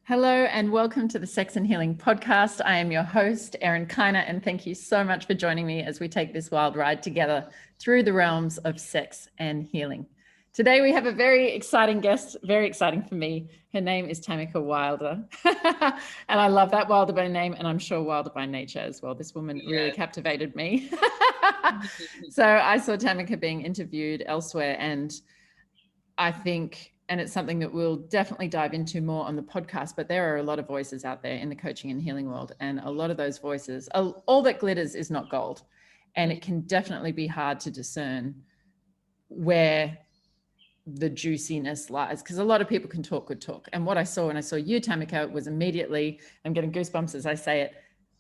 Hello and welcome to the Sex and Healing podcast. I am your host, Erin Kyna, and thank you so much for joining me as we take this wild ride together through the realms of sex and healing. Today we have a very exciting guest, very exciting for me. Her name is Tamica Wilder. And I love that Wilder by name, and I'm sure Wilder by nature as well. This woman really captivated me. So I saw Tamica being interviewed elsewhere, and I think, and it's something that we'll definitely dive into more on the podcast, but there are a lot of voices out there in the coaching and healing world. And a lot of those voices, all that glitters is not gold. And it can definitely be hard to discern where the juiciness lies, because a lot of people can talk good talk. And what I saw when I saw you, Tamica, was immediately, I'm getting goosebumps as I say it,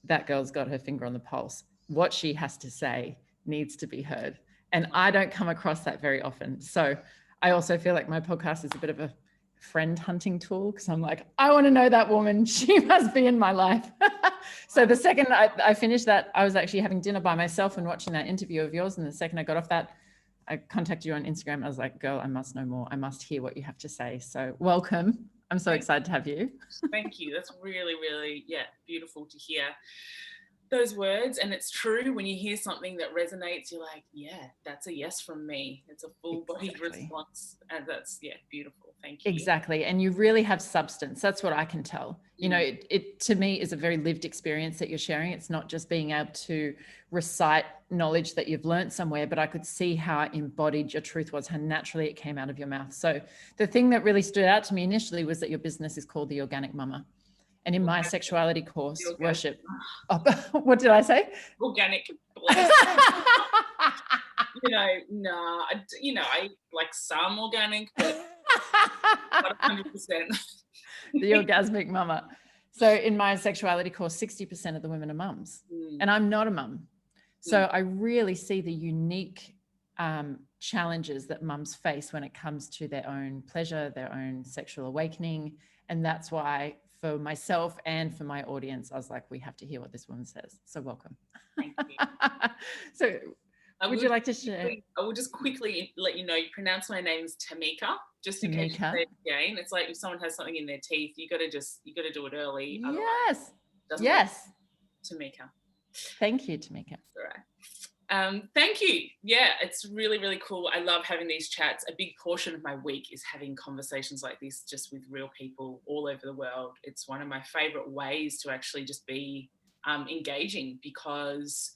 that girl's got her finger on the pulse. What she has to say needs to be heard. And I don't come across that very often. So I also feel like my podcast is a bit of a friend hunting tool, because I'm like, I want to know that woman. She must be in my life. So the second I finished that, I was actually having dinner by myself and watching that interview of yours. And the second I got off that, I contacted you on Instagram. I was like, girl, I must know more. I must hear what you have to say. So welcome. I'm so excited to have you. Thank you. That's really, really, beautiful to hear those words. And it's true, when you hear something that resonates, you're like, yeah, that's a yes from me. It's a full-bodied response. And that's, beautiful. Thank you. Exactly. And you really have substance. That's what I can tell. You know, it to me is a very lived experience that you're sharing. It's not just being able to recite knowledge that you've learned somewhere, but I could see how embodied your truth was, how naturally it came out of your mouth. So the thing that really stood out to me initially was that your business is called the Organic Mama. And in my sexuality course, worship, what did I say? Organic. I like some organic, but not 100%. The orgasmic mama. So in my sexuality course, 60% of the women are mums, and I'm not a mum. So I really see the unique challenges that mums face when it comes to their own pleasure, their own sexual awakening. And that's why for myself and for my audience, I was like, we have to hear what this woman says. So welcome. Thank you. So would you like to share? I will just quickly let you know, you pronounce my name's Tamica, just in case you say it again. It's like if someone has something in their teeth, you got to do it early. Yes. Tamica. Thank you, Tamika. All right. Thank you. Yeah, it's really, really cool. I love having these chats. A big portion of my week is having conversations like this, just with real people all over the world. It's one of my favorite ways to actually just be engaging, because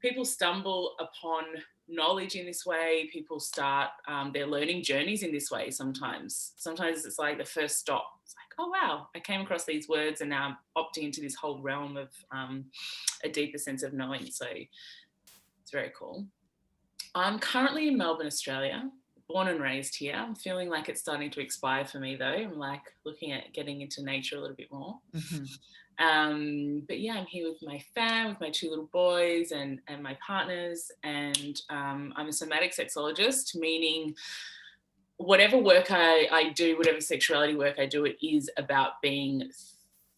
people stumble upon knowledge in this way. People start their learning journeys in this way sometimes. Sometimes it's like the first stop. It's like, oh, wow, I came across these words and now I'm opting into this whole realm of a deeper sense of knowing. So it's very cool. I'm currently in Melbourne, Australia, born and raised here. I'm feeling like it's starting to expire for me, though. I'm like looking at getting into nature a little bit more. Mm-hmm. But yeah, I'm here with my fam, with my two little boys and my partners, and I'm a somatic sexologist, meaning whatever work I do, whatever sexuality work I do, it is about being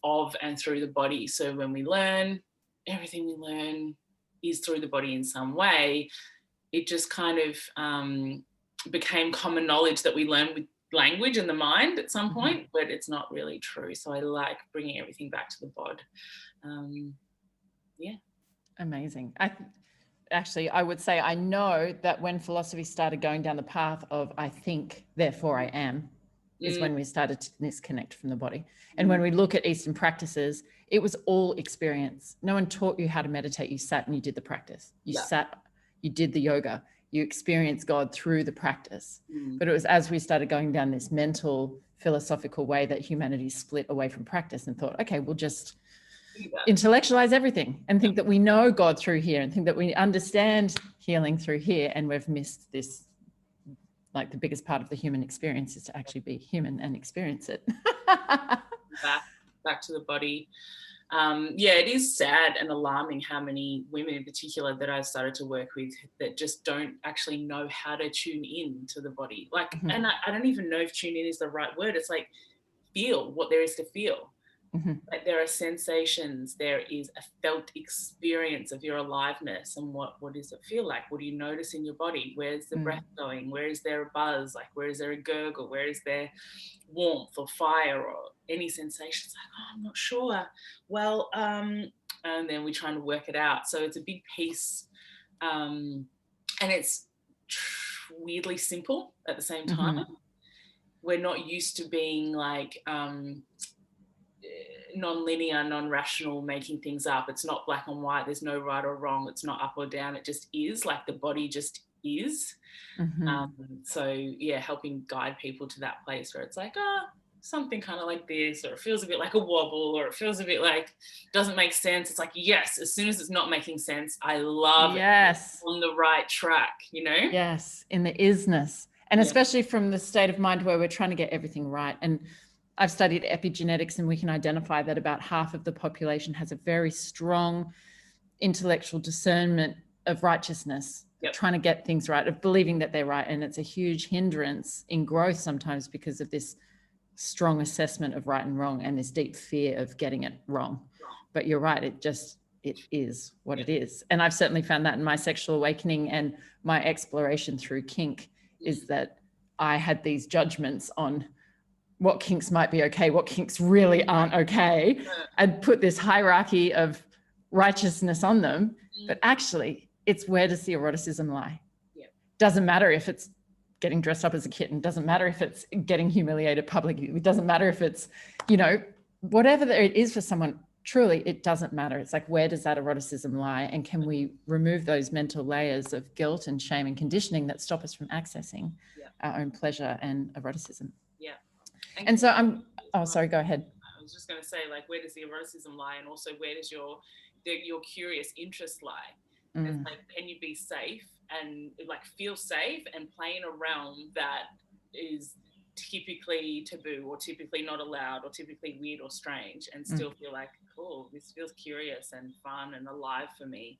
of and through the body. So when we learn, everything we learn is through the body in some way. It just kind of became common knowledge that we learn with language and the mind at some point, but it's not really true. So I like bringing everything back to the bod. Amazing. I would say I know that when philosophy started going down the path of I think, therefore I am, is when we started to disconnect from the body. And when we look at Eastern practices, it was all experience. No one taught you how to meditate. You sat and you did the practice. You sat, you did the yoga. You experience God through the practice. But it was as we started going down this mental, philosophical way that humanity split away from practice and thought, okay, we'll just intellectualize everything and think that we know God through here and think that we understand healing through here. And we've missed this, like the biggest part of the human experience is to actually be human and experience it. back to the body. It is sad and alarming how many women in particular that I've started to work with that just don't actually know how to tune in to the body. Like, and I don't even know if tune in is the right word. It's like feel what there is to feel. Like there are sensations, there is a felt experience of your aliveness, and what does it feel like? What do you notice in your body? Where's the breath going? Where is there a buzz? Like where is there a gurgle? Where is there warmth or fire or any sensations? Like, oh, I'm not sure. Well, and then we're trying to work it out. So it's a big piece, and it's weirdly simple at the same time. We're not used to being like non-linear, non-rational, making things up. It's not black and white. There's no right or wrong. It's not up or down. It just is, like the body just is. So yeah, helping guide people to that place where it's like, something kind of like this, or it feels a bit like a wobble, or it feels a bit like doesn't make sense. It's like, yes, as soon as it's not making sense, I love it. On the right track, you know? Yes, in the isness. And especially from the state of mind where we're trying to get everything right. And I've studied epigenetics, and we can identify that about half of the population has a very strong intellectual discernment of righteousness, trying to get things right, of believing that they're right. And it's a huge hindrance in growth sometimes because of this strong assessment of right and wrong and this deep fear of getting it wrong. But you're right, it is what it is. And I've certainly found that in my sexual awakening and my exploration through kink, is that I had these judgments on what kinks might be okay, what kinks really aren't okay, and put this hierarchy of righteousness on them. But actually, it's where does the eroticism lie? Doesn't matter if it's getting dressed up as a kitten, doesn't matter if it's getting humiliated publicly, it doesn't matter if it's, you know, whatever it is for someone, truly, it doesn't matter. It's like, where does that eroticism lie? And can we remove those mental layers of guilt and shame and conditioning that stop us from accessing our own pleasure and eroticism? And so sorry, go ahead. I was just going to say, like, where does the eroticism lie? And also, where does your curious interest lie? It's like, can you be safe and like feel safe and play in a realm that is typically taboo or typically not allowed or typically weird or strange, and still feel like, cool, this feels curious and fun and alive for me.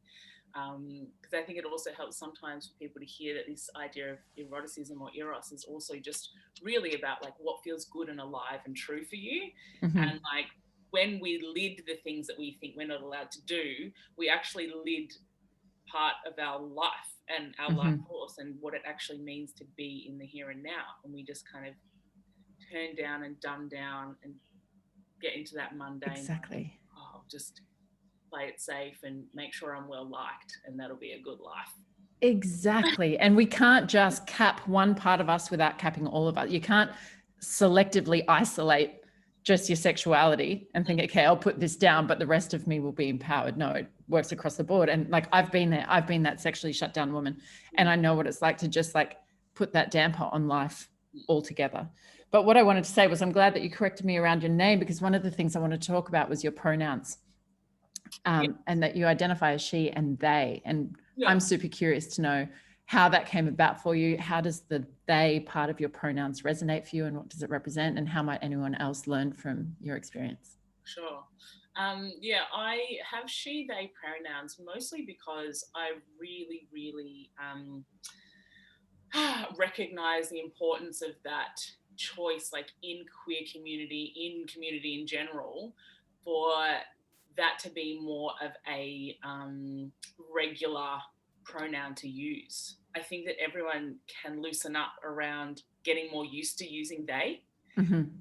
Because I think it also helps sometimes for people to hear that this idea of eroticism or eros is also just really about like what feels good and alive and true for you. And like when we lid the things that we think we're not allowed to do, we actually lid part of our life and our life force and what it actually means to be in the here and now. And we just kind of turn down and dumb down and get into that mundane, just play it safe and make sure I'm well liked, and that'll be a good life. Exactly. And we can't just cap one part of us without capping all of us. You can't selectively isolate just your sexuality and think, okay, I'll put this down, but the rest of me will be empowered. No, it works across the board. And like, I've been there, I've been that sexually shut down woman, and I know what it's like to just like put that damper on life altogether. But what I wanted to say was, I'm glad that you corrected me around your name, because one of the things I wanted to talk about was your pronouns, and that you identify as she and they. And I'm super curious to know how that came about for you. How does the they part of your pronouns resonate for you, and what does it represent, and how might anyone else learn from your experience? Sure. I have she, they pronouns mostly because I really, really recognize the importance of that choice, like in queer community, in community in general, for that to be more of a regular pronoun to use. I think that everyone can loosen up around getting more used to using they.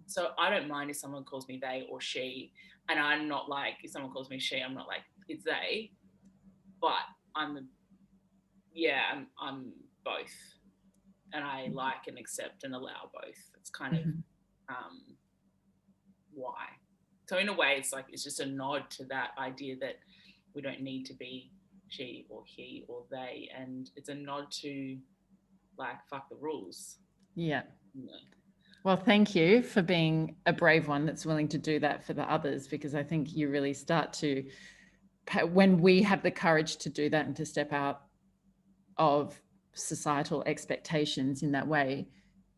So I don't mind if someone calls me they or she, and I'm not like, if someone calls me she, I'm not like, it's they, but I'm both, and I like and accept and allow both. It's kind of why. So in a way, it's like, it's just a nod to that idea that we don't need to be she or he or they, and it's a nod to like, fuck the rules. Well, thank you for being a brave one that's willing to do that for the others, because I think you really start to, when we have the courage to do that and to step out of societal expectations in that way,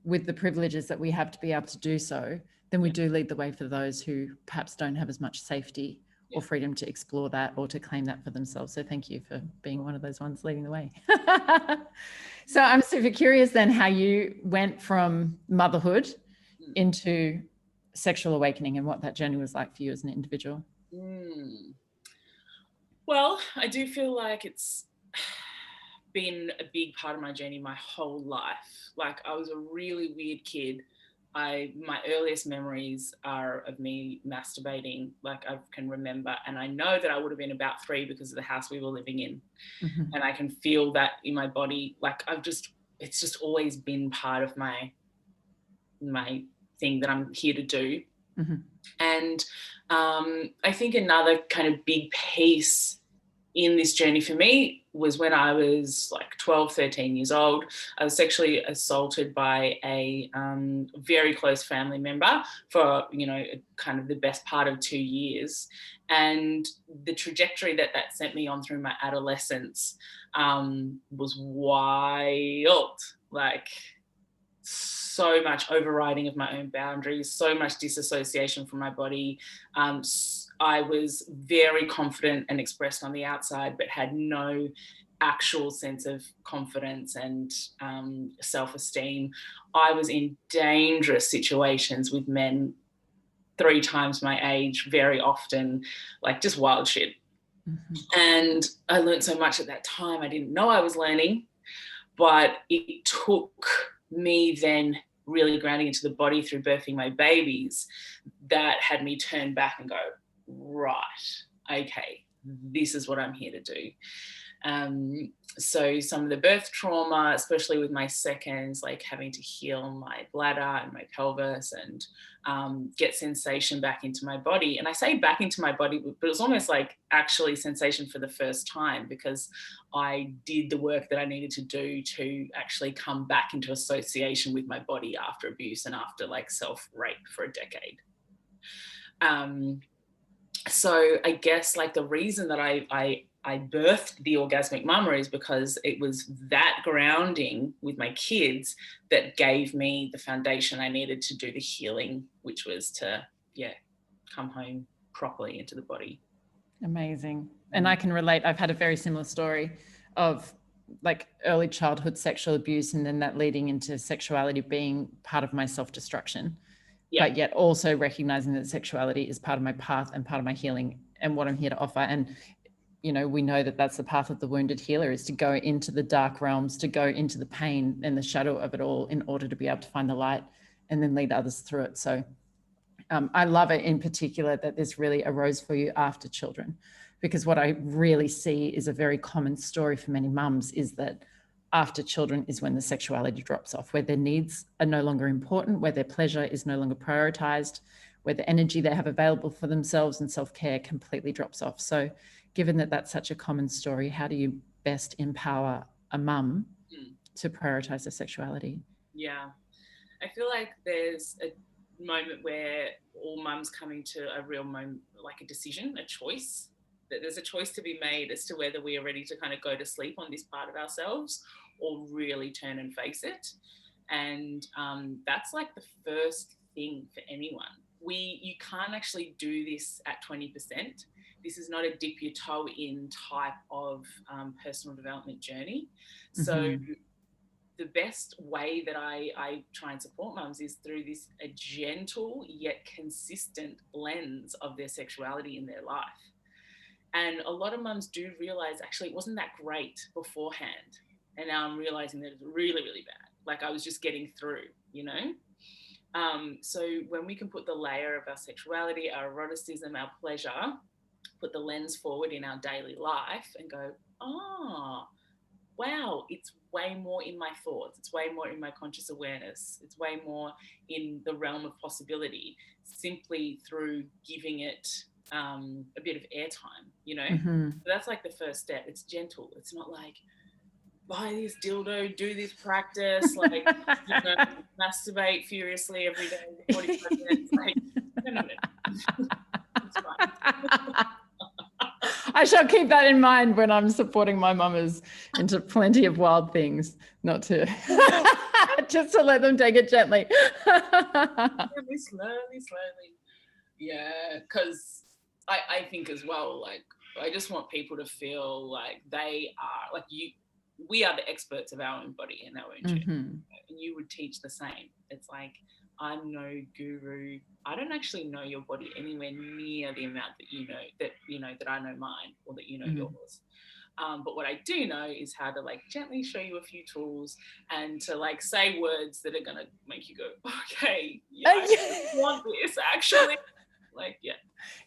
with the privileges that we have to be able to do so, then we do lead the way for those who perhaps don't have as much safety or freedom to explore that or to claim that for themselves. So thank you for being one of those ones leading the way. So I'm super curious then how you went from motherhood into sexual awakening and what that journey was like for you as an individual? Well, I do feel like it's been a big part of my journey my whole life. Like, I was a really weird kid. My earliest memories are of me masturbating, like I can remember, and I know that I would have been about 3 because of the house we were living in. And I can feel that in my body. Like, it's just always been part of my thing that I'm here to do. And I think another kind of big piece in this journey for me was when I was like 12, 13 years old. I was sexually assaulted by a very close family member for, kind of the best part of 2 years. And the trajectory that sent me on through my adolescence was wild. Like, so much overriding of my own boundaries, so much disassociation from my body. I was very confident and expressed on the outside, but had no actual sense of confidence and self-esteem. I was in dangerous situations with men 3 times my age, very often, like just wild shit. And I learned so much at that time. I didn't know I was learning, but it took me then really grounding into the body through birthing my babies that had me turn back and go, right, okay, this is what I'm here to do. So some of the birth trauma, especially with my seconds, like having to heal my bladder and my pelvis and get sensation back into my body. And I say back into my body, but it was almost like actually sensation for the first time, because I did the work that I needed to do to actually come back into association with my body after abuse and after like self-rape for a decade. So I guess like the reason that I birthed the Orgasmic Mama is because it was that grounding with my kids that gave me the foundation I needed to do the healing, which was to, come home properly into the body. Amazing. And I can relate. I've had a very similar story of like early childhood sexual abuse, and then that leading into sexuality being part of my self-destruction. But yet also recognizing that sexuality is part of my path and part of my healing and what I'm here to offer. And, we know that that's the path of the wounded healer, is to go into the dark realms, to go into the pain and the shadow of it all in order to be able to find the light and then lead others through it. So I love it in particular that this really arose for you after children, because what I really see is a very common story for many mums is that after children is when the sexuality drops off, where their needs are no longer important, where their pleasure is no longer prioritized, where the energy they have available for themselves and self-care completely drops off. So given that that's such a common story, how do you best empower a mum to prioritize their sexuality? Yeah, I feel like there's a moment where all mums coming to a real moment, like a decision, a choice, that there's a choice to be made as to whether we are ready to kind of go to sleep on this part of ourselves or really turn and face it. And that's like the first thing for anyone. You can't actually do this at 20%. This is not a dip your toe in type of personal development journey. So the best way that I try and support mums is through a gentle yet consistent lens of their sexuality in their life. And a lot of mums do realize actually it wasn't that great beforehand. And now I'm realizing that it's really, really bad. Like I was just getting through, So when we can put the layer of our sexuality, our eroticism, our pleasure, put the lens forward in our daily life and go, wow, it's way more in my thoughts. It's way more in my conscious awareness. It's way more in the realm of possibility, simply through giving it a bit of airtime, So that's like the first step. It's gentle. It's not like, buy this dildo, do this practice, like, masturbate furiously every day, 45 minutes. Like, no. It's fine. I shall keep that in mind when I'm supporting my mamas into plenty of wild things, not to, just to let them take it gently. Slowly. Yeah, because I think as well, like, I just want people to feel like they are, like we are the experts of our own body and our own journey. And you would teach the same. It's like, I'm no guru. I don't actually know your body anywhere near the amount that I know mine, or that you know yours. But what I do know is how to like gently show you a few tools and to like say words that are going to make you go, okay, yeah, I want this actually. Like, yeah.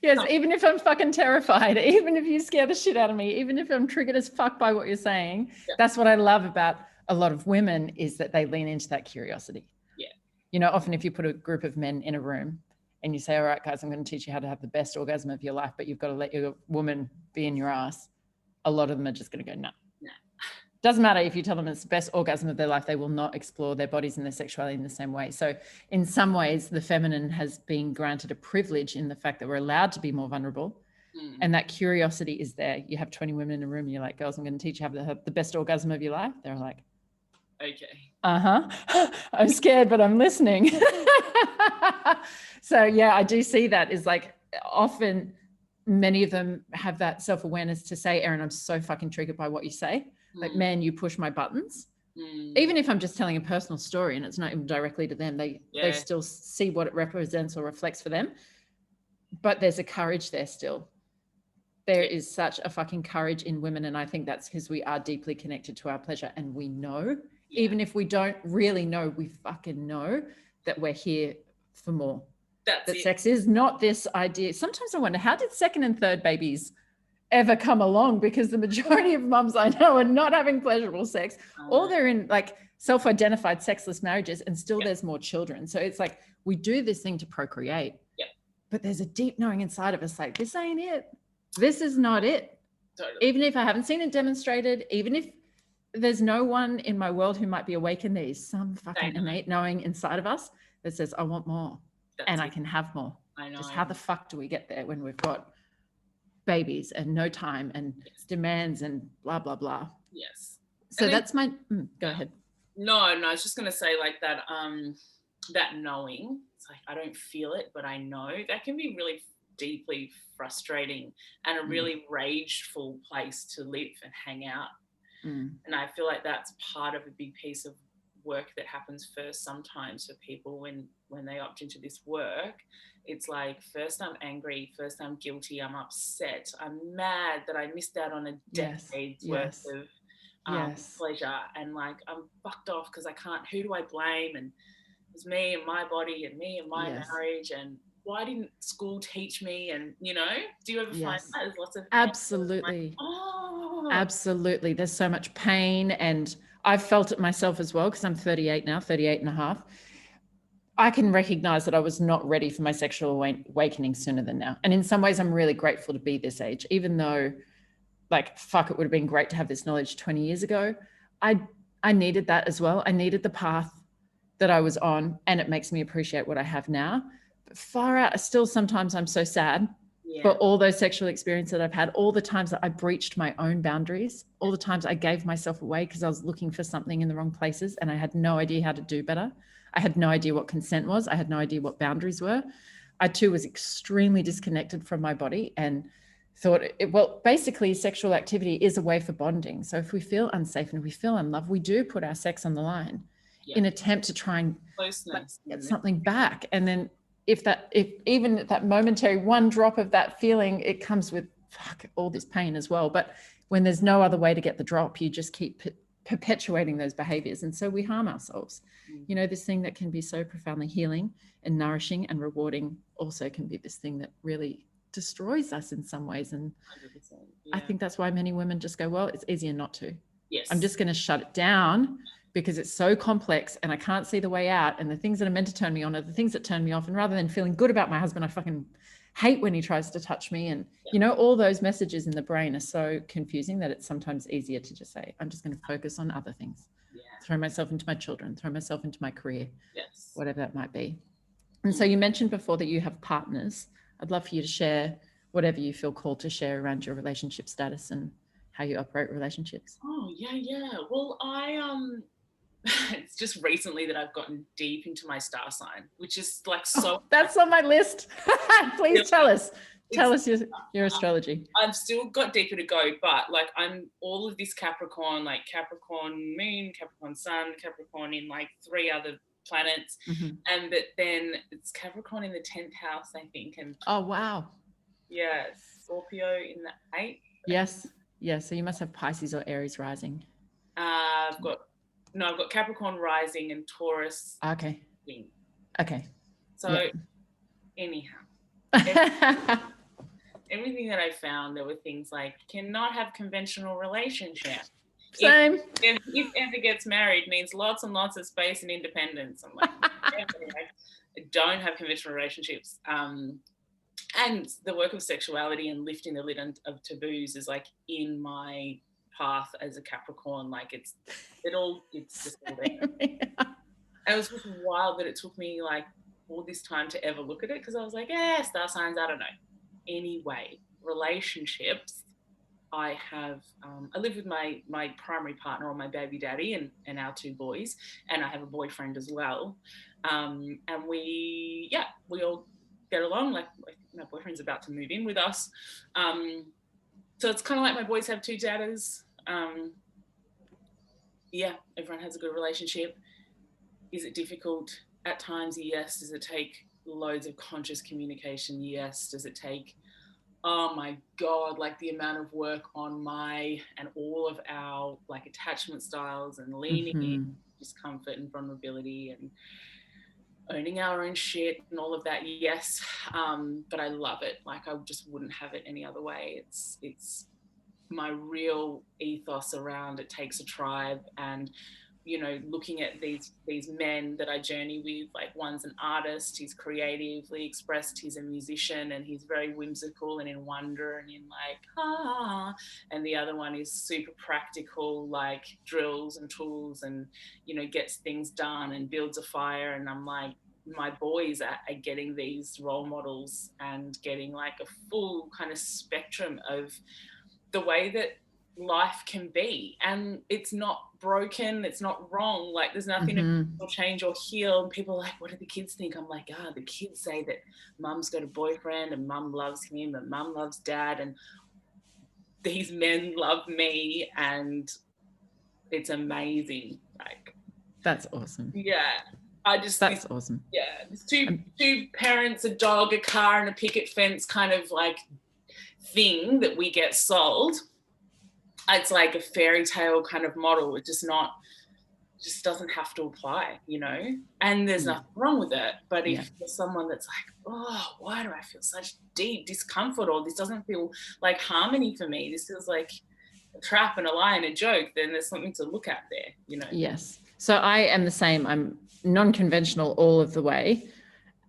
Yes, even if I'm fucking terrified, even if you scare the shit out of me, even if I'm triggered as fuck by what you're saying, that's what I love about a lot of women, is that they lean into that curiosity. Yeah. You know, often if you put a group of men in a room and you say, all right, guys, I'm going to teach you how to have the best orgasm of your life, but you've got to let your woman be in your ass. A lot of them are just going to go, no. Doesn't matter if you tell them it's the best orgasm of their life, they will not explore their bodies and their sexuality in the same way. So in some ways, the feminine has been granted a privilege in the fact that we're allowed to be more vulnerable. And that curiosity is there. You have 20 women in a room and you're like, girls, I'm going to teach you how to have the best orgasm of your life. They're like, okay. I'm scared, but I'm listening. So yeah, I do see that is like often many of them have that self-awareness to say, Erin, I'm so fucking triggered by what you say. Like, man, you push my buttons. Even if I'm just telling a personal story and it's not even directly to them, they still see what it represents or reflects for them. But there's a courage there still. There is such a fucking courage in women. And I think that's because we are deeply connected to our pleasure. And we know, even if we don't really know, we fucking know that we're here for more. That sex is not this idea. Sometimes I wonder, how did second and third babies ever come along? Because the majority of mums I know are not having pleasurable sex, or they're in like self-identified sexless marriages, and still there's more children. So it's like we do this thing to procreate, but there's a deep knowing inside of us like, this ain't it. This is not it. Totally. Even if I haven't seen it demonstrated, even if there's no one in my world who might be awakened, there is some fucking innate knowing inside of us that says, I want more. I can have more. I know. Just how the fuck do we get there when we've got babies and no time and demands and blah, blah, blah. Yes. So that's my, go ahead. No, I was just going to say like that, that knowing, it's like, I don't feel it, but I know, that can be really deeply frustrating and a really rageful place to live and hang out. And I feel like that's part of a big piece of work that happens first sometimes for people when they opt into this work. It's like, first I'm angry, first I'm guilty, I'm upset, I'm mad that I missed out on a decade's worth of pleasure, and like I'm fucked off because I can't, who do I blame? And it's me and my body and me and my marriage, and why didn't school teach me? And you know, do you ever find that there's lots of absolutely like, absolutely, there's so much pain, and I've felt it myself as well because I'm 38 now, 38 and a half. I can recognize that I was not ready for my sexual awakening sooner than now. And in some ways, I'm really grateful to be this age, even though like, fuck, it would have been great to have this knowledge 20 years ago. I needed that as well. I needed the path that I was on, and it makes me appreciate what I have now. But far out, still sometimes I'm so sad for all those sexual experiences that I've had, all the times that I breached my own boundaries, all the times I gave myself away because I was looking for something in the wrong places and I had no idea how to do better. I had no idea what consent was. I had no idea what boundaries were. I too was extremely disconnected from my body and thought, basically sexual activity is a way for bonding. So if we feel unsafe and we feel unloved, we do put our sex on the line in attempt to try and get something back. And then if even that momentary one drop of that feeling, it comes with all this pain as well. But when there's no other way to get the drop, you just keep perpetuating those behaviors. And so we harm ourselves. You know, this thing that can be so profoundly healing and nourishing and rewarding also can be this thing that really destroys us in some ways. And I think that's why many women just go, well, it's easier not to. I'm just going to shut it down because it's so complex and I can't see the way out. And the things that are meant to turn me on are the things that turn me off. And rather than feeling good about my husband, I fucking hate when he tries to touch me. And, you know, all those messages in the brain are so confusing that it's sometimes easier to just say, I'm just going to focus on other things. Throw myself into my children, throw myself into my career, whatever that might be. And so you mentioned before that you have partners. I'd love for you to share whatever you feel called to share around your relationship status and how you operate relationships. Oh, yeah. Well, it's just recently that I've gotten deep into my star sign, which is like so... that's on my list. Please tell us. Tell us your astrology. I've still got deeper to go, but like I'm all of this Capricorn, like Capricorn moon, Capricorn sun, Capricorn in like 3 other planets, and that then it's Capricorn in the 10th house, I think, and oh wow, yeah, Scorpio in the 8th. yes, so you must have Pisces or Aries rising. I've got Capricorn rising and Taurus. Okay. So anyhow, everything that I found, there were things like cannot have conventional relationships. Same. If ever gets married means lots and lots of space and independence. I'm like, I don't have conventional relationships. And the work of sexuality and lifting the lid of taboos is like in my path as a Capricorn. Like it's just all there. And it was just wild that it took me like all this time to ever look at it, because I was like, star signs, I don't know. Anyway, relationships. I live with my primary partner, or my baby daddy, and our 2 boys, and I have a boyfriend as well. And we all get along. Like my boyfriend's about to move in with us. So it's kind of like my boys have 2 daughters. Everyone has a good relationship. Is it difficult? At times, yes. Does it take loads of conscious communication? Yes. Does it take, oh my God, like the amount of work on my and all of our like attachment styles and leaning in, discomfort and vulnerability and owning our own shit and all of that? Yes. But I love it. Like I just wouldn't have it any other way. It's my real ethos around it takes a tribe. And looking at these men that I journey with, like one's an artist, he's creatively expressed, he's a musician, and he's very whimsical and in wonder and in like, and the other one is super practical, like drills and tools and, gets things done and builds a fire. And I'm like, my boys are getting these role models and getting like a full kind of spectrum of the way that life can be, and it's not broken, it's not wrong, like there's nothing to change or heal. And people are like, what do the kids think? I'm like, the kids say that mum's got a boyfriend and mum loves him and mum loves dad and these men love me, and it's amazing. Like that's awesome. That's awesome. There's two parents, a dog, a car and a picket fence kind of like thing that we get sold. It's like a fairy tale kind of model. It just doesn't have to apply, and there's nothing wrong with it. But if there's someone that's like, why do I feel such deep discomfort, or this doesn't feel like harmony for me, this feels like a trap and a lie and a joke, then there's something to look at there, Yes. So I am the same. I'm non-conventional all of the way.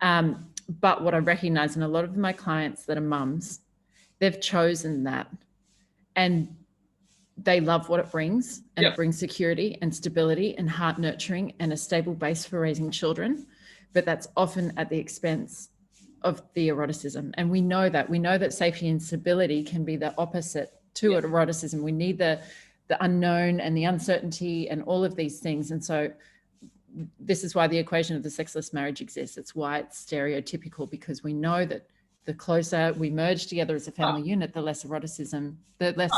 But what I recognize in a lot of my clients that are mums, they've chosen that, and they love what it brings, and it brings security and stability and heart nurturing and a stable base for raising children. But that's often at the expense of the eroticism. And we know that safety and stability can be the opposite to eroticism. We need the unknown and the uncertainty and all of these things. And so this is why the equation of the sexless marriage exists. It's why it's stereotypical, because we know that the closer we merge together as a family unit, the less eroticism, the less,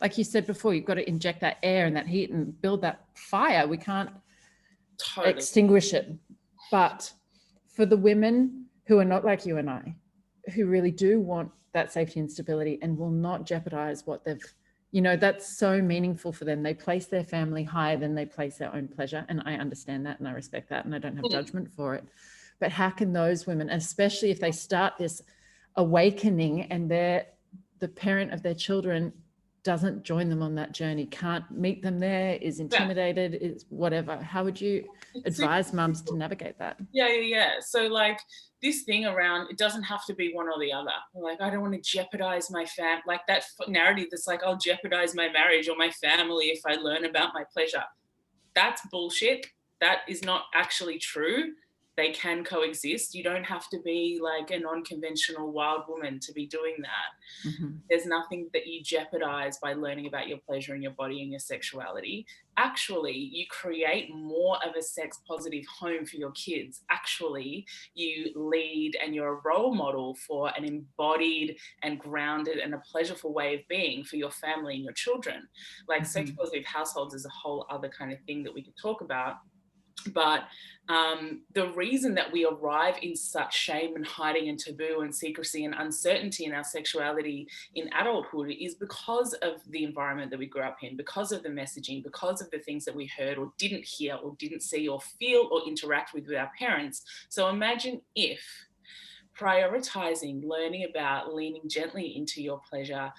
like you said before, you've got to inject that air and that heat and build that fire. We can't extinguish it. But for the women who are not like you and I, who really do want that safety and stability and will not jeopardize what they've, that's so meaningful for them. They place their family higher than they place their own pleasure. And I understand that and I respect that and I don't have judgment for it. But how can those women, especially if they start this awakening and the parent of their children doesn't join them on that journey, can't meet them there, is intimidated, is whatever, how would you advise mums to navigate that? So like this thing around, it doesn't have to be one or the other. Like, I don't want to jeopardize my like that narrative that's like, I'll jeopardize my marriage or my family if I learn about my pleasure. That's bullshit. That is not actually true. They can coexist. You don't have to be like a non-conventional wild woman to be doing that. There's nothing that you jeopardize by learning about your pleasure and your body and your sexuality. Actually, you create more of a sex positive home for your kids. Actually, you lead and you're a role model for an embodied and grounded and a pleasureful way of being for your family and your children. Like sex positive households is a whole other kind of thing that we could talk about. But the reason that we arrive in such shame and hiding and taboo and secrecy and uncertainty in our sexuality in adulthood is because of the environment that we grew up in, because of the messaging, because of the things that we heard or didn't hear or didn't see or feel or interact with our parents. So imagine if prioritizing, learning about, leaning gently into your pleasure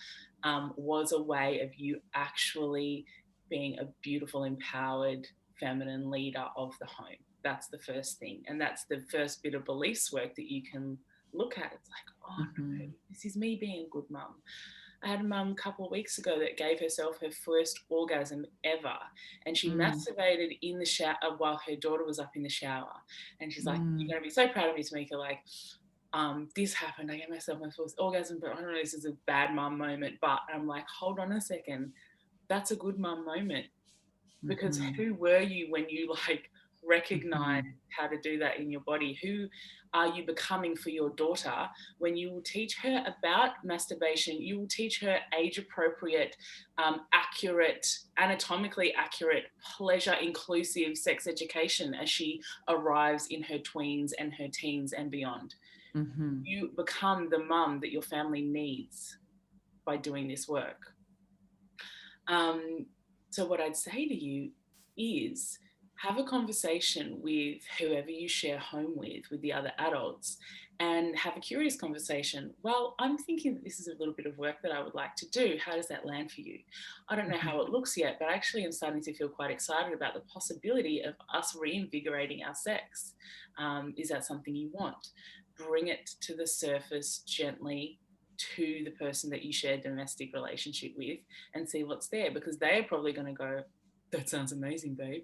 was a way of you actually being a beautiful, empowered, feminine leader of the home. That's the first thing. And that's the first bit of beliefs work that you can look at. It's like, oh no, this is me being a good mum. I had a mum a couple of weeks ago that gave herself her first orgasm ever. And she masturbated in the shower while her daughter was up in the shower. And she's like, you're going to be so proud of me, Tamika. Like, this happened. I gave myself my first orgasm, but I don't know, this is a bad mum moment. But I'm like, hold on a second. That's a good mum moment. Because who were you when you like recognize how to do that in your body? Who are you becoming for your daughter when you will teach her about masturbation? You will teach her age appropriate, accurate, anatomically accurate, pleasure inclusive sex education as she arrives in her tweens and her teens and beyond. You become the mum that your family needs by doing this work. So what I'd say to you is have a conversation with whoever you share home with the other adults, and have a curious conversation. Well, I'm thinking that this is a little bit of work that I would like to do. How does that land for you? I don't know how it looks yet, but actually I'm starting to feel quite excited about the possibility of us reinvigorating our sex. Is that something you want? Bring it to the surface gently to the person that you share a domestic relationship with and see what's there, because they're probably going to go, that sounds amazing, babe.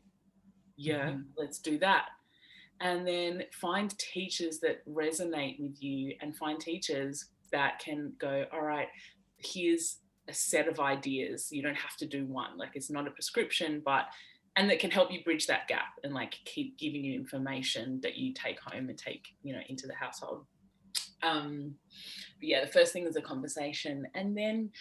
Yeah, let's do that. And then find teachers that resonate with you, and find teachers that can go, all right, here's a set of ideas. You don't have to do one. Like, it's not a prescription, and that can help you bridge that gap and like keep giving you information that you take home and take, into the household. But yeah, the first thing is a conversation, and then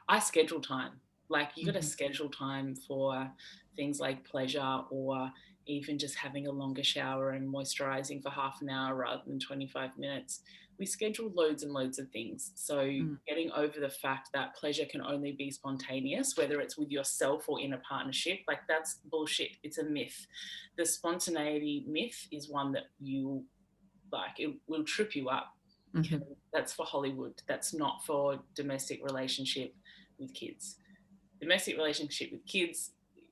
I schedule time. Like, you got to schedule time for things like pleasure, or even just having a longer shower and moisturizing for half an hour rather than 25 minutes. We schedule loads and loads of things. So getting over the fact that pleasure can only be spontaneous, whether it's with yourself or in a partnership, like, that's bullshit. It's a myth. The spontaneity myth is one that it will trip you up. That's for Hollywood. That's not for domestic relationship with kids. Domestic relationship with kids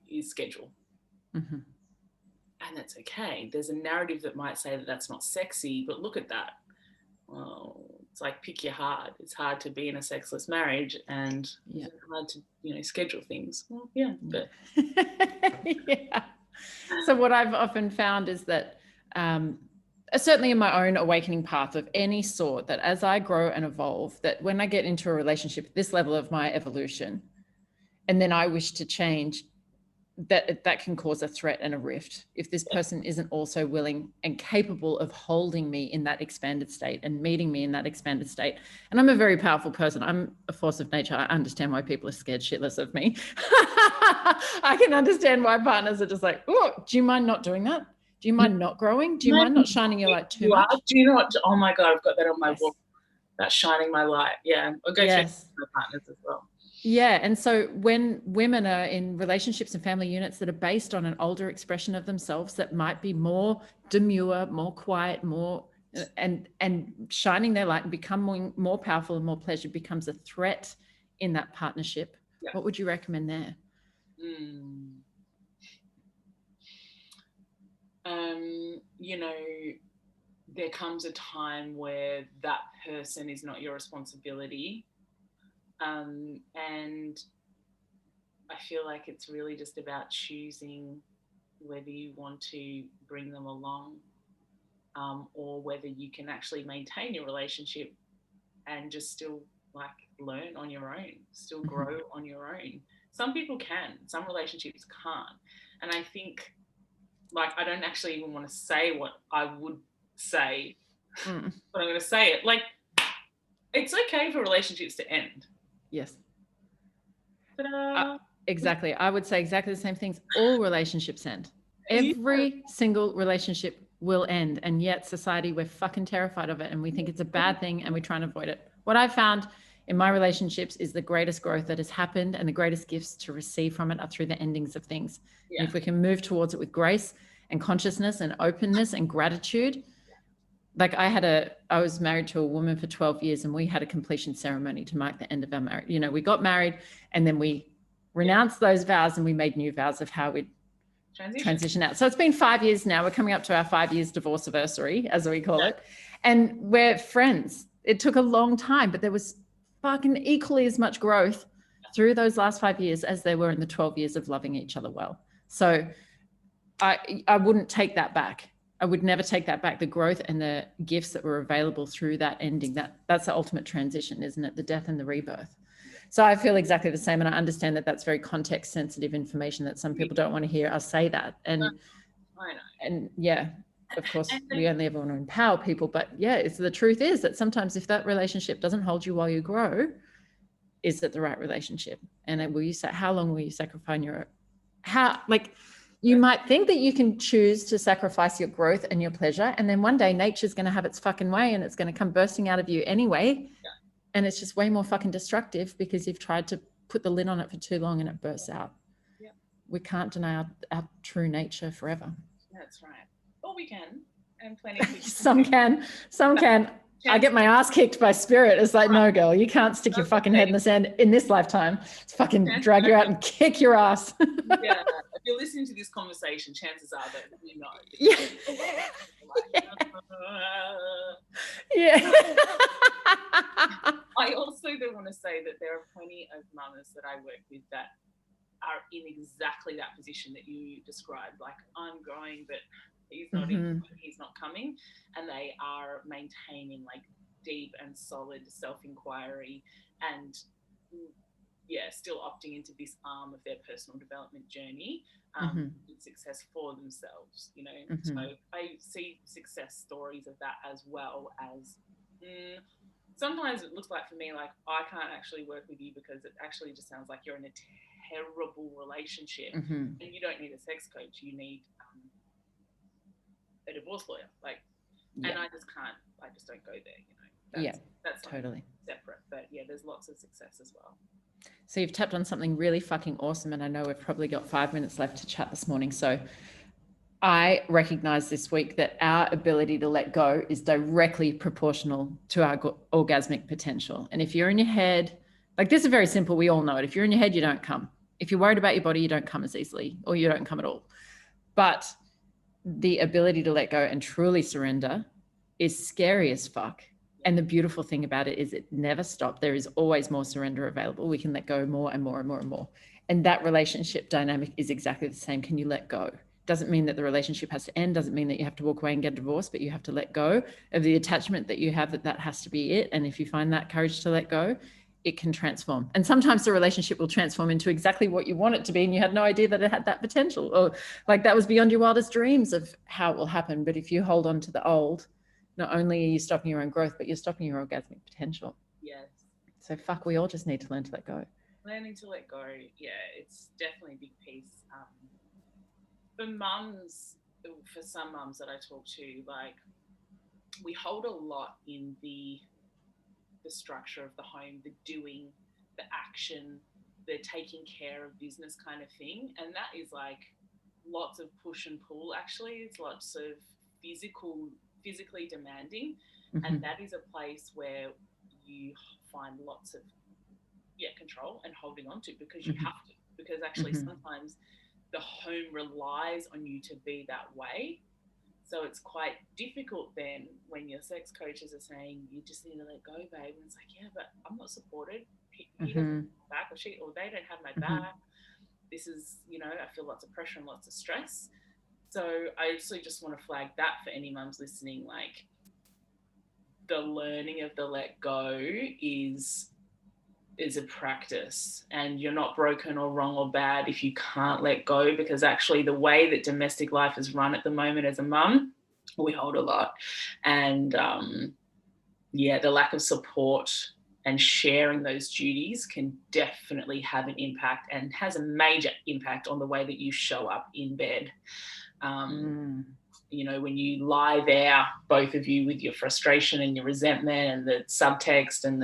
is schedule. And that's okay. There's a narrative that might say that that's not sexy, but look at that. Well, it's like, pick your heart. It's hard to be in a sexless marriage, and it's hard to, schedule things. Well, yeah, but So what I've often found is that certainly in my own awakening path of any sort, that as I grow and evolve, that when I get into a relationship, this level of my evolution, and then I wish to change, that can cause a threat and a rift if this person isn't also willing and capable of holding me in that expanded state and meeting me in that expanded state. And I'm a very powerful person. I'm a force of nature. I understand why people are scared shitless of me. I can understand why partners are just like, oh, do you mind not doing that? Do you mind not growing? Do you mind not shining your light too much? Do you not? Oh my God, I've got that on my wall. That's shining my light. Yeah, I'll go check my partners as well. Yeah. And so when women are in relationships and family units that are based on an older expression of themselves that might be more demure, more quiet, more and shining their light and becoming more powerful and more pleasure becomes a threat in that partnership, what would you recommend there? There comes a time where that person is not your responsibility. And I feel like it's really just about choosing whether you want to bring them along, or whether you can actually maintain your relationship and just still like learn on your own, still grow on your own. Some people can, some relationships can't. And I think, like, I don't actually even want to say what I would say, but I'm going to say it. Like, it's okay for relationships to end. Yes. Exactly. I would say exactly the same things. All relationships end. Every single relationship will end. And yet society, we're fucking terrified of it. And we think it's a bad thing and we try and avoid it. What I've found in my relationships is the greatest growth that has happened and the greatest gifts to receive from it are through the endings of things. Yeah. And if we can move towards it with grace and consciousness and openness and gratitude, like I was married to a woman for 12 years and we had a completion ceremony to mark the end of our marriage. You know, we got married and then we renounced those vows and we made new vows of how we'd transition out. So it's been 5 years now. We're coming up to our 5 years divorce anniversary, as we call it. And we're friends. It took a long time, but there was fucking equally as much growth through those last 5 years as there were in the 12 years of loving each other well. So I wouldn't take that back. I would never take that back. The growth and the gifts that were available through that ending, that's the ultimate transition, isn't it? The death and the rebirth. So I feel exactly the same. And I understand that that's very context sensitive information that some people don't want to hear us say that. And, I know. And yeah, of course, we only ever want to empower people. But yeah, the truth is that sometimes if that relationship doesn't hold you while you grow, is it the right relationship? And how long will you sacrifice you might think that you can choose to sacrifice your growth and your pleasure. And then one day nature's going to have its fucking way and it's going to come bursting out of you anyway. Yeah. And it's just way more fucking destructive because you've tried to put the lid on it for too long and it bursts out. Yeah. We can't deny our true nature forever. That's right. Or we can. And plenty of people. Some can. I get my ass kicked by spirit. It's like, no, girl, you can't stick your fucking head in the sand in this lifetime. It's fucking drag you out and kick your ass. Yeah. If you're listening to this conversation, chances are that you know. Yeah. Yeah. I also do want to say that there are plenty of mamas that I work with that are in exactly that position that you described. Like, I'm growing, but he's not he's not coming. And they are maintaining like deep and solid self-inquiry and still opting into this arm of their personal development journey with success for themselves, you know. So I see success stories of that as well as sometimes it looks like for me like I can't actually work with you because it actually just sounds like you're in a terrible relationship and you don't need a sex coach, you need a divorce lawyer, and I just don't go there, you know. That's totally separate, but there's lots of success as well. So you've tapped on something really fucking awesome, and I know we've probably got 5 minutes left to chat this morning. So I recognize this week that our ability to let go is directly proportional to our orgasmic potential. And if you're in your head, like, this is very simple, we all know it. If you're in your head, you don't come. If you're worried about your body, you don't come as easily, or you don't come at all. But the ability to let go and truly surrender is scary as fuck. And the beautiful thing about it is it never stops. There is always more surrender available. We can let go more and more and more and more. And that relationship dynamic is exactly the same. Can you let go? Doesn't mean that the relationship has to end. Doesn't mean that you have to walk away and get a divorce, but you have to let go of the attachment that you have, that has to be it. And if you find that courage to let go, it can transform. And sometimes the relationship will transform into exactly what you want it to be. And you had no idea that it had that potential, or like that was beyond your wildest dreams of how it will happen. But if you hold on to the old, not only are you stopping your own growth, but you're stopping your orgasmic potential. Yes. So fuck, we all just need to learn to let go. Learning to let go. Yeah, it's definitely a big piece. For mums, for some mums that I talk to, like, we hold a lot in the structure of the home, the doing, the action, the taking care of business kind of thing. And that is like lots of push and pull, actually. It's lots of physically demanding. And that is a place where you find lots of control and holding on to, because you have to, because actually sometimes the home relies on you to be that way. So it's quite difficult then when your sex coaches are saying you just need to let go, babe. And it's like, yeah, but I'm not supported. He doesn't have my back, or they don't have my back. This is, you know, I feel lots of pressure and lots of stress. So I actually just want to flag that for any mums listening, like, the learning of the let go is a practice, and you're not broken or wrong or bad if you can't let go, because actually the way that domestic life is run at the moment as a mum, we hold a lot. And the lack of support and sharing those duties can definitely have an impact, and has a major impact on the way that you show up in bed. You know, when you lie there, both of you, with your frustration and your resentment and the subtext and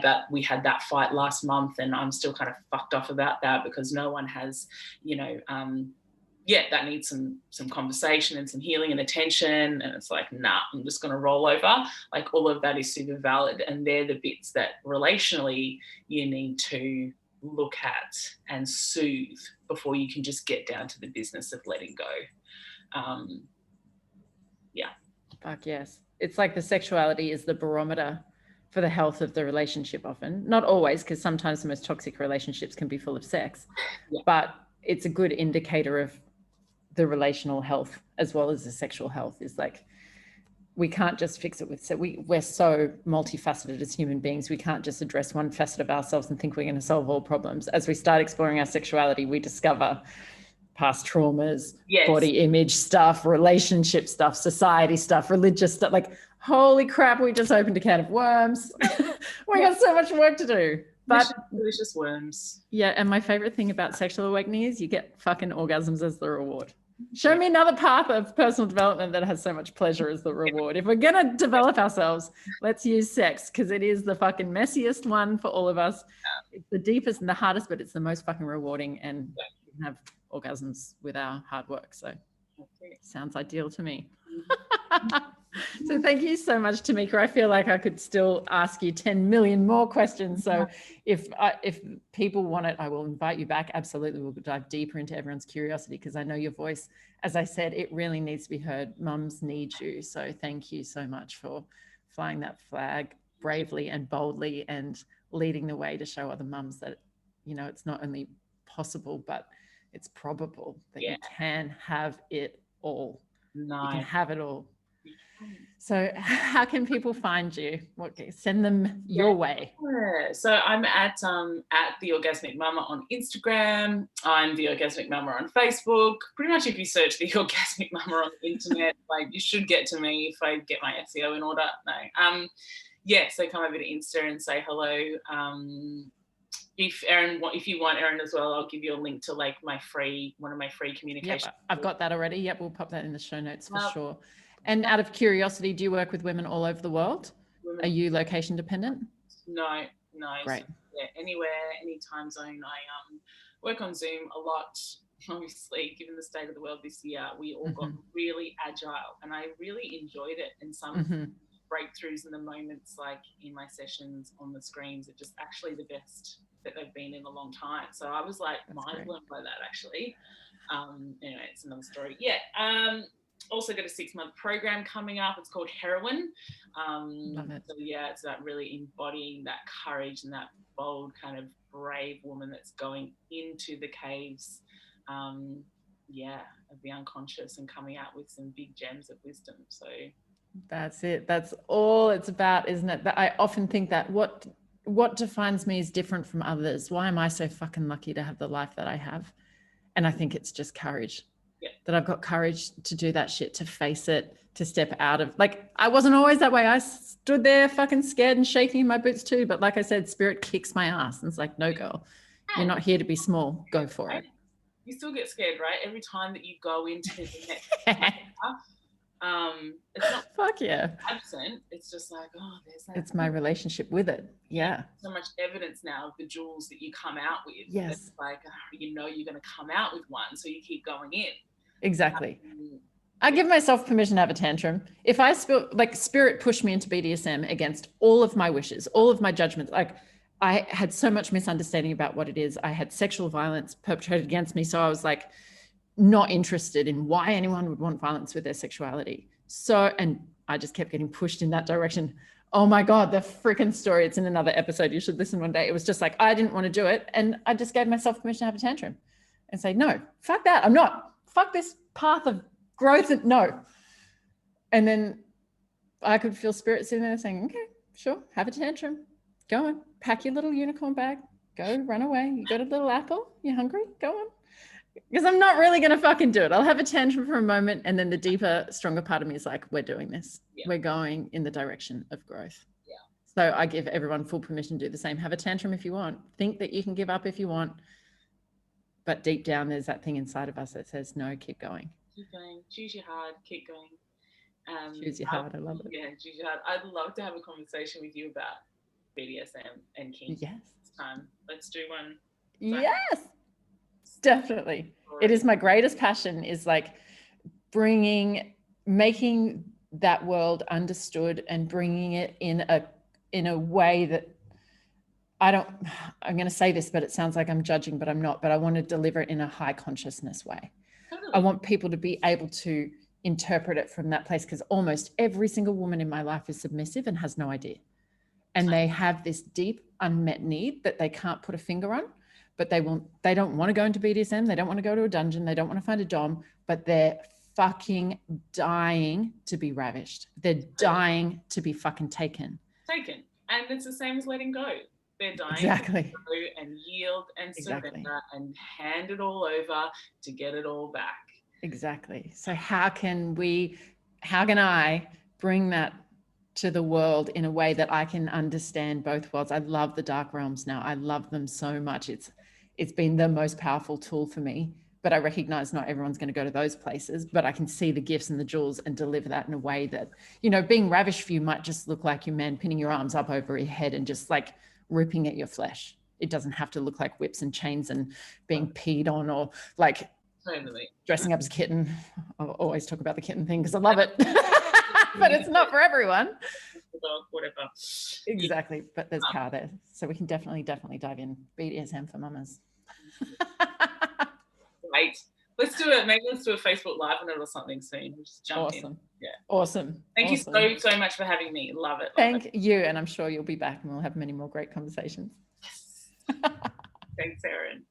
but we had that fight last month and I'm still kind of fucked off about that because no one has, you know, that needs some conversation and some healing and attention. And it's like, nah, I'm just going to roll over. Like, all of that is super valid. And they're the bits that relationally you need to look at and soothe before you can just get down to the business of letting go. Fuck yes. It's like the sexuality is the barometer for the health of the relationship often. Not always, because sometimes the most toxic relationships can be full of sex, but it's a good indicator of the relational health as well as the sexual health. Is like, we can't just fix it with sex. We're so multifaceted as human beings. We can't just address one facet of ourselves and think we're going to solve all problems. As we start exploring our sexuality, we discover past traumas, body image stuff, relationship stuff, society stuff, religious stuff. Like, holy crap, we just opened a can of worms. We got so much work to do. But delicious worms. Yeah, and my favorite thing about sexual awakening is you get fucking orgasms as the reward. Show me another path of personal development that has so much pleasure as the reward. If we're going to develop ourselves, let's use sex, because it is the fucking messiest one for all of us. It's the deepest and the hardest, but it's the most fucking rewarding, and we can have orgasms with our hard work. So sounds ideal to me. So thank you so much, Tamika. I feel like I could still ask you 10 million more questions. So if people want it, I will invite you back. Absolutely. We'll dive deeper into everyone's curiosity, because I know your voice, as I said, it really needs to be heard. Mums need you. So thank you so much for flying that flag bravely and boldly and leading the way to show other mums that, you know, it's not only possible, but it's probable that you can have it all. Nice. You can have it all. So how can people find you? Send them your way. So I'm at the Orgasmic Mama on Instagram. I'm the Orgasmic Mama on Facebook. Pretty much if you search the Orgasmic Mama on the internet, like, you should get to me if I get my SEO in order. No. So come over to Insta and say hello. If you want Erin as well, I'll give you a link to like one of my free communication. Yep, I've got that already. Yep, we'll pop that in the show notes for sure. And out of curiosity, do you work with women all over the world? Are you location dependent? No. Great. So, anywhere, any time zone. I work on Zoom a lot. Obviously, given the state of the world this year, we all got really agile, and I really enjoyed it. And some breakthroughs in the moments, like in my sessions on the screens, are just actually the best that they've been in a long time. So I was like mind blown by that, actually. Anyway, it's another story. Also got a 6-month program coming up. It's called Heroine. Love it. So it's that really embodying that courage and that bold kind of brave woman that's going into the caves of the unconscious and coming out with some big gems of wisdom. So that's it. That's all it's about, isn't it? That I often think that what defines me is different from others. Why am I so fucking lucky to have the life that I have? And I think it's just courage. That I've got courage to do that shit, to face it, to step out of, like, I wasn't always that way. I stood there fucking scared and shaking in my boots too. But like I said, spirit kicks my ass. And it's like, no, girl, you're not here to be small. Go for it. You still get scared, right? Every time that you go into the next it's not fuck yeah absent. It's just like, there's that. It's my relationship with it. Yeah. So much evidence now of the jewels that you come out with. Yes. It's like, you're going to come out with one, so you keep going in. Exactly. I give myself permission to have a tantrum. If I spirit pushed me into BDSM against all of my wishes, all of my judgments. Like, I had so much misunderstanding about what it is. I had sexual violence perpetrated against me. So I was like, not interested in why anyone would want violence with their sexuality. So, and I just kept getting pushed in that direction. Oh my God, the freaking story. It's in another episode. You should listen one day. It was just like, I didn't want to do it. And I just gave myself permission to have a tantrum and say, no, fuck that. I'm not. Fuck this path of growth. No. And then I could feel spirit sitting there saying, okay, sure, have a tantrum. Go on, pack your little unicorn bag. Go run away. You got a little apple? You hungry? Go on. Because I'm not really going to fucking do it. I'll have a tantrum for a moment. And then the deeper, stronger part of me is like, we're doing this. Yeah. We're going in the direction of growth. Yeah. It's So I give everyone full permission to do the same. Have a tantrum if you want. Think that you can give up if you want. But deep down, there's that thing inside of us that says, no, keep going. Keep going. Choose your hard. Keep going. Choose your heart. I love it. Yeah, choose your heart. I'd love to have a conversation with you about BDSM and kink. Yes. This time. Let's do one. Yes, definitely. It is my greatest passion, is like making that world understood and bringing it in a way that I'm going to say this, but it sounds like I'm judging, but I'm not, but I want to deliver it in a high consciousness way. Totally. I want people to be able to interpret it from that place, because almost every single woman in my life is submissive and has no idea. And they have this deep unmet need that they can't put a finger on, but they don't want to go into BDSM. They don't want to go to a dungeon. They don't want to find a dom, but they're fucking dying to be ravished. They're dying to be fucking taken. And it's the same as letting go. They're dying exactly. to go and yield and surrender and hand it all over to get it all back. Exactly. So how can I bring that to the world in a way that I can understand both worlds? I love the dark realms now. I love them so much. It's been the most powerful tool for me, but I recognize not everyone's going to go to those places, but I can see the gifts and the jewels and deliver that in a way that, being ravished for you might just look like your man pinning your arms up over your head and just like ripping at your flesh. It doesn't have to look like whips and chains and being peed on, or like dressing up as a kitten. I always talk about the kitten thing because I love it, but it's not for everyone. Whatever. Exactly. But there's power there. So we can definitely dive in. BDSM for mamas. Great. Let's do it. Maybe let's do a Facebook Live on it or something soon. We'll just jump in. Yeah. Awesome. Thank you so much for having me. Love it. Thank you. And I'm sure you'll be back and we'll have many more great conversations. Thanks, Erin.